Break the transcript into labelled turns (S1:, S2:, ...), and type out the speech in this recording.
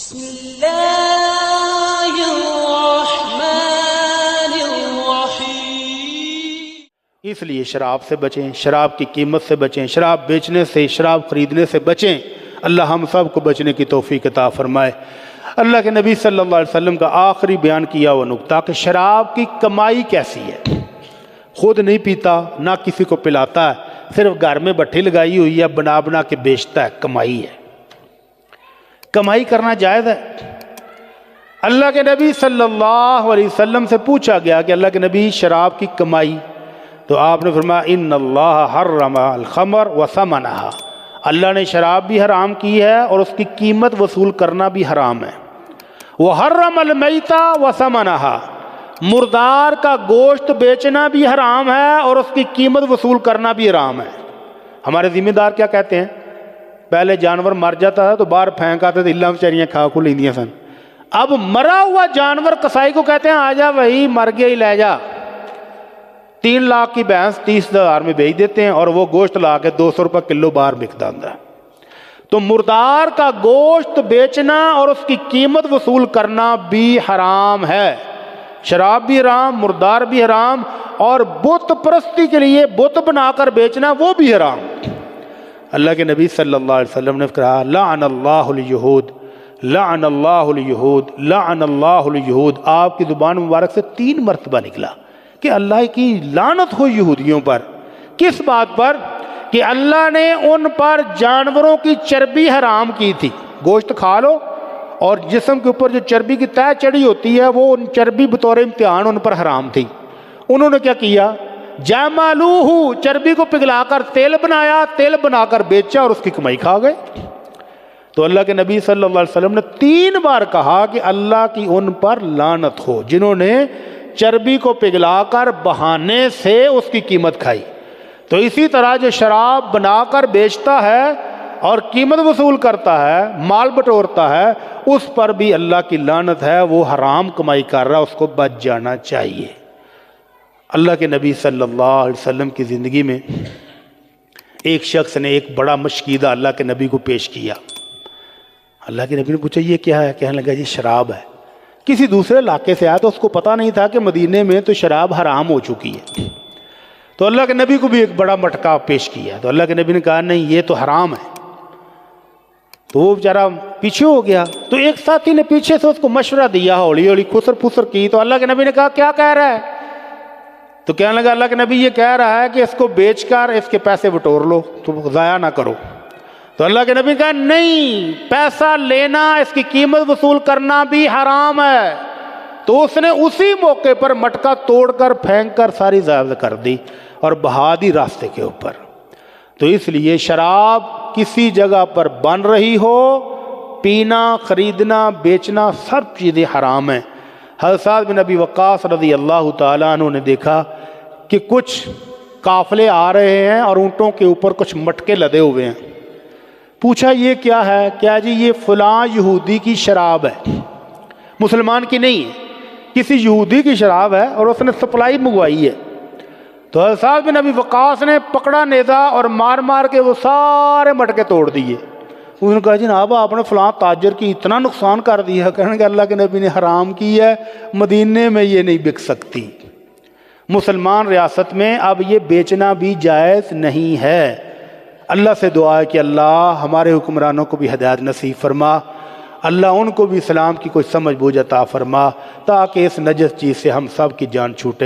S1: بسم اللہ الرحمن الرحیم۔
S2: اس لیے شراب سے بچیں، شراب کی قیمت سے بچیں، شراب بیچنے سے، شراب خریدنے سے بچیں۔ اللہ ہم سب کو بچنے کی توفیق عطا فرمائے۔ اللہ کے نبی صلی اللہ علیہ وسلم کا آخری بیان کیا ہوا نکتہ کہ شراب کی کمائی کیسی ہے۔ خود نہیں پیتا، نہ کسی کو پلاتا ہے، صرف گھر میں بٹھی لگائی ہوئی ہے، بنا بنا کے بیچتا ہے، کمائی ہے۔ کمائی کرنا جائز ہے؟ اللہ کے نبی صلی اللہ علیہ وسلم سے پوچھا گیا کہ اللہ کے نبی شراب کی کمائی، تو آپ نے فرمایا ان اللہ حرم الخمر وثمنها، اللہ نے شراب بھی حرام کی ہے اور اس کی قیمت وصول کرنا بھی حرام ہے۔ وحرم المیت وثمنها، مردار کا گوشت بیچنا بھی حرام ہے اور اس کی قیمت وصول کرنا بھی حرام ہے۔ ہمارے ذمہ دار کیا کہتے ہیں؟ پہلے جانور مر جاتا تھا تو باہر پھینک آتے تھے، اللہ بیچاریاں کھا کو لیندیاں سن۔ اب مرا ہوا جانور کسائی کو کہتے ہیں آ جا وہی مر گیا ہی لے جا۔ 3 لاکھ کی بھینس 30,000 میں بیچ دیتے ہیں اور وہ گوشت لا کے 200 روپے کلو باہر بکتا ہے۔ تو مردار کا گوشت بیچنا اور اس کی قیمت وصول کرنا بھی حرام ہے۔ شراب بھی حرام، مردار بھی حرام، اور بت پرستی کے لیے بت بنا کر بیچنا وہ بھی حرام۔ اللہ کے نبی صلی اللہ علیہ وسلم نے کہا لعن اللہ الیہود، لعن اللہ الیہود، لعن اللہ الیہود۔ آپ کی زبان مبارک سے 3 مرتبہ نکلا کہ اللہ کی لعنت ہو یہودیوں پر۔ کس بات پر؟ کہ اللہ نے ان پر جانوروں کی چربی حرام کی تھی، گوشت کھا لو، اور جسم کے اوپر جو چربی کی تہ چڑھی ہوتی ہے وہ ان چربی بطور امتحان ان پر حرام تھی۔ انہوں نے کیا کیا؟ جامالوہ، چربی کو پگھلا کر تیل بنایا، تیل بنا کر بیچا اور اس کی کمائی کھا گئے۔ تو اللہ کے نبی صلی اللہ علیہ وسلم نے 3 بار کہا کہ اللہ کی ان پر لعنت ہو جنہوں نے چربی کو پگھلا کر بہانے سے اس کی قیمت کھائی۔ تو اسی طرح جو شراب بنا کر بیچتا ہے اور قیمت وصول کرتا ہے، مال بٹورتا ہے، اس پر بھی اللہ کی لعنت ہے، وہ حرام کمائی کر رہا ہے، اس کو بچ جانا چاہیے۔ اللہ کے نبی صلی اللہ علیہ وسلم کی زندگی میں ایک شخص نے ایک بڑا مشکیدہ اللہ کے نبی کو پیش کیا۔ اللہ کے نبی نے پوچھا یہ کیا ہے؟ کہنے لگا یہ شراب ہے۔ کسی دوسرے علاقے سے آیا تو اس کو پتہ نہیں تھا کہ مدینے میں تو شراب حرام ہو چکی ہے۔ تو اللہ کے نبی کو بھی ایک بڑا مٹکا پیش کیا۔ تو اللہ کے نبی نے کہا نہیں یہ تو حرام ہے۔ تو وہ بیچارہ پیچھے ہو گیا۔ تو ایک ساتھی نے پیچھے سے اس کو مشورہ دیا، ہولی ہولی خسر پھسر کی۔ تو اللہ کے نبی نے کہا کیا کہہ رہا ہے؟ تو کہنے لگا اللہ کے نبی یہ کہہ رہا ہے کہ اس کو بیچ کر اس کے پیسے بٹور لو، تو ضائع نہ کرو۔ تو اللہ کے نبی کہا نہیں، پیسہ لینا، اس کی قیمت وصول کرنا بھی حرام ہے۔ تو اس نے اسی موقع پر مٹکا توڑ کر پھینک کر ساری ضائع کر دی اور بہا دی راستے کے اوپر۔ تو اس لیے شراب کسی جگہ پر بن رہی ہو، پینا، خریدنا، بیچنا، سب چیزیں حرام ہیں۔ حضرت سعد بن ابی وقاص رضی اللہ تعالیٰ عنہ نے دیکھا کہ کچھ قافلے آ رہے ہیں اور اونٹوں کے اوپر کچھ مٹکے لدے ہوئے ہیں۔ پوچھا یہ کیا ہے؟ کیا جی یہ فلاں یہودی کی شراب ہے، مسلمان کی نہیں ہے، کسی یہودی کی شراب ہے اور اس نے سپلائی منگوائی ہے۔ تو حضرت سعد بن ابی وقاص نے پکڑا نیزہ اور مار مار کے وہ سارے مٹکے توڑ دیے۔ انہوں نے کہا جناب آپ نے فلاں تاجر کی اتنا نقصان کر دیا۔ کہنے کہ اللہ کے نبی نے حرام کی ہے، مدینے میں یہ نہیں بک سکتی۔ مسلمان ریاست میں اب یہ بیچنا بھی جائز نہیں ہے۔ اللہ سے دعا ہے کہ اللہ ہمارے حکمرانوں کو بھی ہدایت نصیب فرما، اللہ ان کو بھی اسلام کی کوئی سمجھ بوجھ عطا فرما، تاکہ اس نجس چیز سے ہم سب کی جان چھوٹے۔